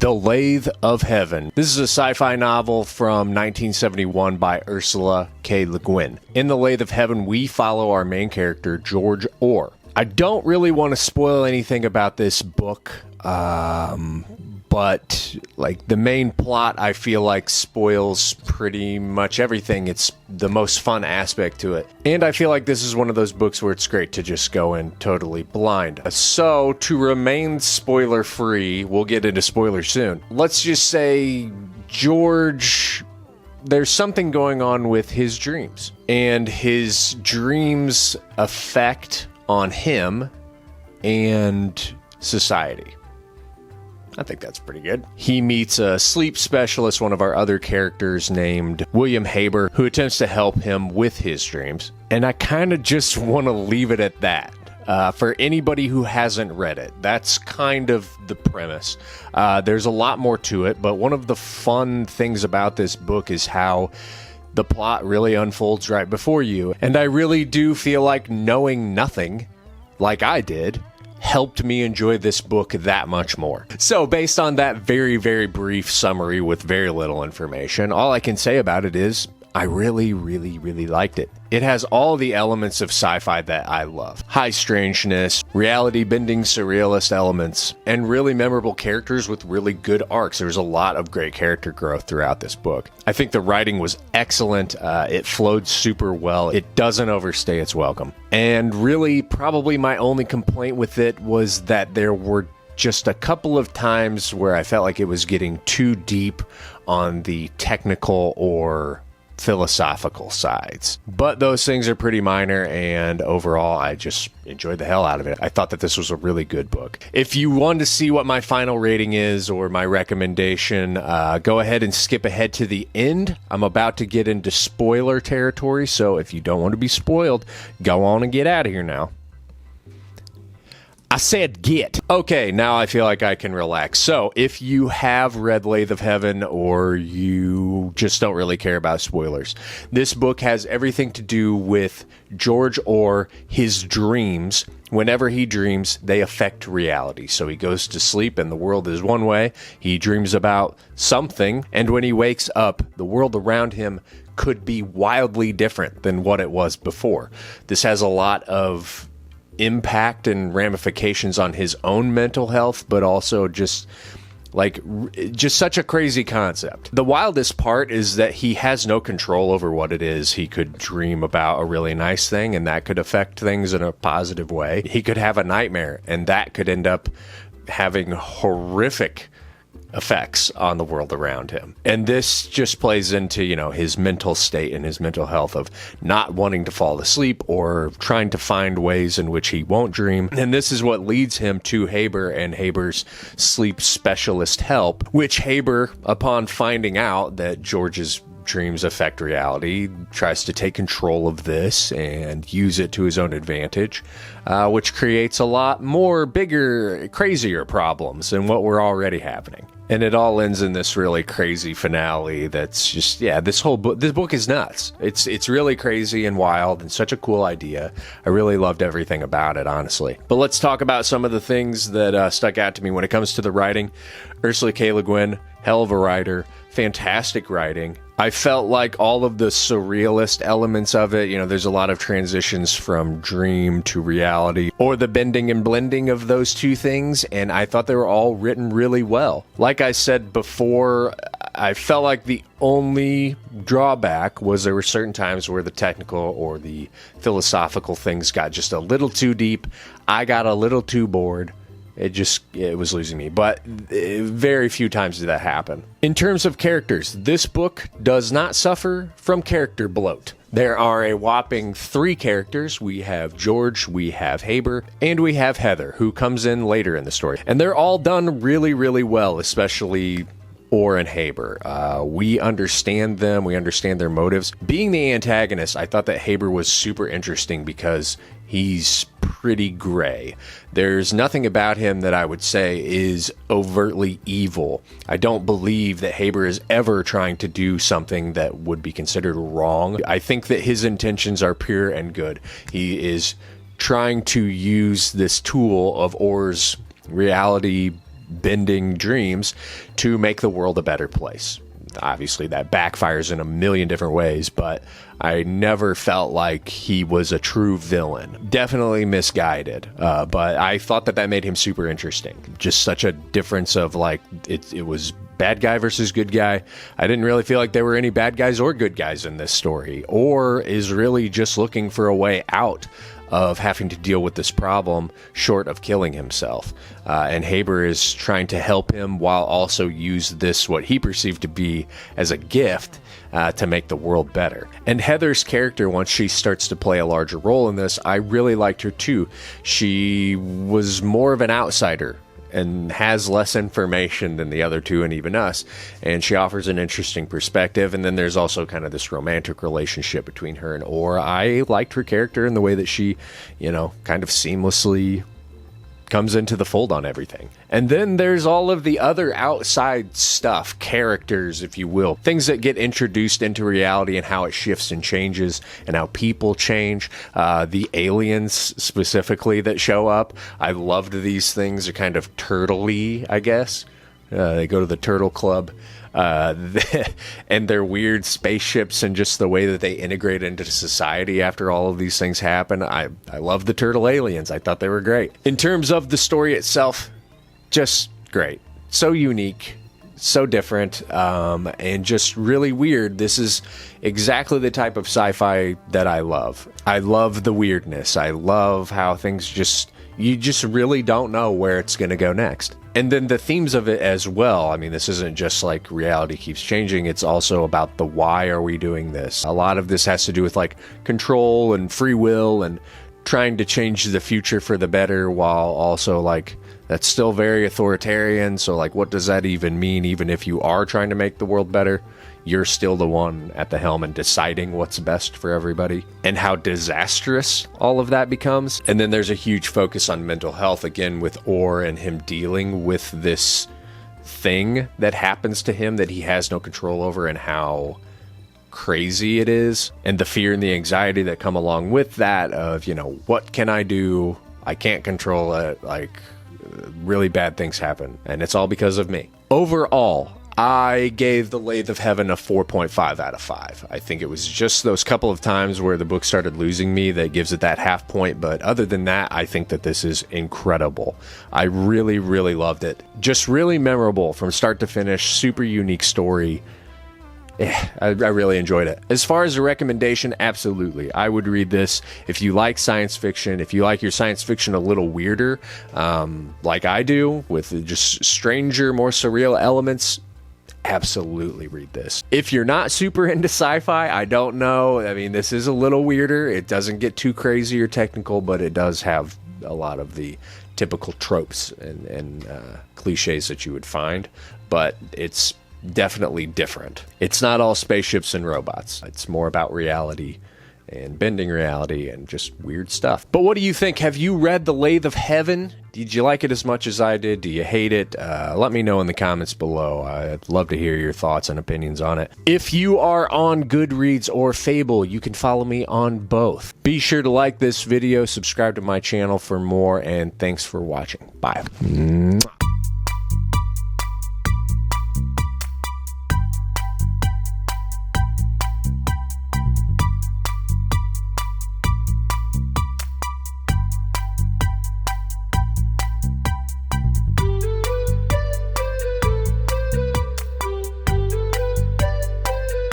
The Lathe of Heaven. This is a sci-fi novel from 1971 by Ursula K. LeGuin. In The Lathe of Heaven, we follow our main character, George Orr. I don't really want to spoil anything about this book, but like the main plot, I feel like spoils pretty much everything. It's the most fun aspect to it. And I feel like this is one of those books where it's great to just go in totally blind. So to remain spoiler free, we'll get into spoilers soon. Let's just say George, there's something going on with his dreams, and his dreams affect on him and society. I think that's pretty good. He meets a sleep specialist, one of our other characters named William Haber, who attempts to help him with his dreams. And I kind of just want to leave it at that. For anybody who hasn't read it, that's kind of the premise. There's a lot more to it, but one of the fun things about this book is how the plot really unfolds right before you. And I really do feel like knowing nothing, like I did, helped me enjoy this book that much more. So based on that very, very brief summary with very little information, all I can say about it is I really, really, really liked it. It has all the elements of sci-fi that I love. High strangeness, reality-bending surrealist elements, and really memorable characters with really good arcs. There's a lot of great character growth throughout this book. I think the writing was excellent. It flowed super well. It doesn't overstay its welcome. And really, probably my only complaint with it was that there were just a couple of times where I felt like it was getting too deep on the technical or philosophical sides. But those things are pretty minor, and overall I just enjoyed the hell out of it. I thought that this was a really good book. If you want to see what my final rating is or my recommendation, go ahead and skip ahead to the end. I'm about to get into spoiler territory, so if you don't want to be spoiled, go on and get out of here now. I said get. Okay, now I feel like I can relax. So, if you have read Lathe of Heaven or you just don't really care about spoilers, this book has everything to do with George Orr, his dreams. Whenever he dreams, they affect reality. So he goes to sleep and the world is one way. He dreams about something, and when he wakes up, the world around him could be wildly different than what it was before. This has a lot of impact and ramifications on his own mental health, but also just such a crazy concept. The wildest part is that he has no control over what it is. He could dream about a really nice thing, and that could affect things in a positive way. He could have a nightmare, and that could end up having horrific effects on the world around him. And this just plays into, his mental state and his mental health of not wanting to fall asleep or trying to find ways in which he won't dream. And this is what leads him to Haber and Haber's sleep specialist help, which Haber, upon finding out that George's dreams affect reality, tries to take control of this and use it to his own advantage, which creates a lot more bigger, crazier problems than what were already happening. And it all ends in this really crazy finale that's just, this book is nuts. It's really crazy and wild and such a cool idea. I really loved everything about it, honestly. But let's talk about some of the things that stuck out to me when it comes to the writing. Ursula K. Le Guin, hell of a writer, fantastic writing. I felt like all of the surrealist elements of it, there's a lot of transitions from dream to reality, or the bending and blending of those two things, and I thought they were all written really well. Like I said before, I felt like the only drawback was there were certain times where the technical or the philosophical things got just a little too deep. I got a little too bored. It was losing me, but very few times did that happen. In terms of characters, this book does not suffer from character bloat. There are a whopping 3 characters. We have George, we have Haber, and we have Heather, who comes in later in the story. And they're all done really, really well, especially Orr and Haber. We understand them. We understand their motives. Being the antagonist, I thought that Haber was super interesting because he's pretty gray. There's nothing about him that I would say is overtly evil. I don't believe that Haber is ever trying to do something that would be considered wrong. I think that his intentions are pure and good. He is trying to use this tool of Orr's reality bending dreams to make the world a better place. Obviously, that backfires in a million different ways, but I never felt like he was a true villain. Definitely misguided, but I thought that made him super interesting. Just such a difference of like, it was bad guy versus good guy. I didn't really feel like there were any bad guys or good guys in this story, or is really just looking for a way out of having to deal with this problem short of killing himself. And Haber is trying to help him while also use this, what he perceived to be as a gift, to make the world better. And Heather's character, once she starts to play a larger role in this, I really liked her too. She was more of an outsider and has less information than the other two and even us, and she offers an interesting perspective. And then there's also kind of this romantic relationship between her and Orr. I liked her character and the way that she, kind of seamlessly comes into the fold on everything. And then there's all of the other outside stuff, characters, if you will, things that get introduced into reality and how it shifts and changes and how people change. The aliens specifically that show up, I loved these things. They're kind of turtle-y, I guess. They go to the Turtle Club. And their weird spaceships and just the way that they integrate into society after all of these things happen. I love the turtle aliens. I thought they were great. In terms of the story itself, just great. So unique, so different, and just really weird. This is exactly the type of sci-fi that I love. I love the weirdness. I love how things you just really don't know where it's going to go next. And then the themes of it as well. I mean, this isn't just like reality keeps changing. It's also about the why are we doing this? A lot of this has to do with like control and free will and trying to change the future for the better, while also like that's still very authoritarian. So like, what does that even mean? Even if you are trying to make the world better, you're still the one at the helm and deciding what's best for everybody, and how disastrous all of that becomes. And then there's a huge focus on mental health, again, with Orr and him dealing with this thing that happens to him that he has no control over, and how crazy it is, and the fear and the anxiety that come along with that of, what can I do? I can't control it. Like, really bad things happen, and it's all because of me. Overall, I gave The Lathe of Heaven a 4.5 out of 5. I think it was just those couple of times where the book started losing me that gives it that half point. But other than that, I think that this is incredible. I really, really loved it. Just really memorable from start to finish. Super unique story. I really enjoyed it. As far as a recommendation, absolutely. I would read this if you like science fiction, if you like your science fiction a little weirder, like I do, with just stranger, more surreal elements. Absolutely read this. If you're not super into sci-fi, I don't know. I mean, this is a little weirder. It doesn't get too crazy or technical, but it does have a lot of the typical tropes and cliches that you would find. But it's definitely different. It's not all spaceships and robots. It's more about reality and bending reality and just weird stuff. But what do you think? Have you read The Lathe of Heaven? Did you like it as much as I did? Do you hate it? Let me know in the comments below. I'd love to hear your thoughts and opinions on it. If you are on Goodreads or Fable, you can follow me on both. Be sure to like this video, subscribe to my channel for more, and thanks for watching. Bye.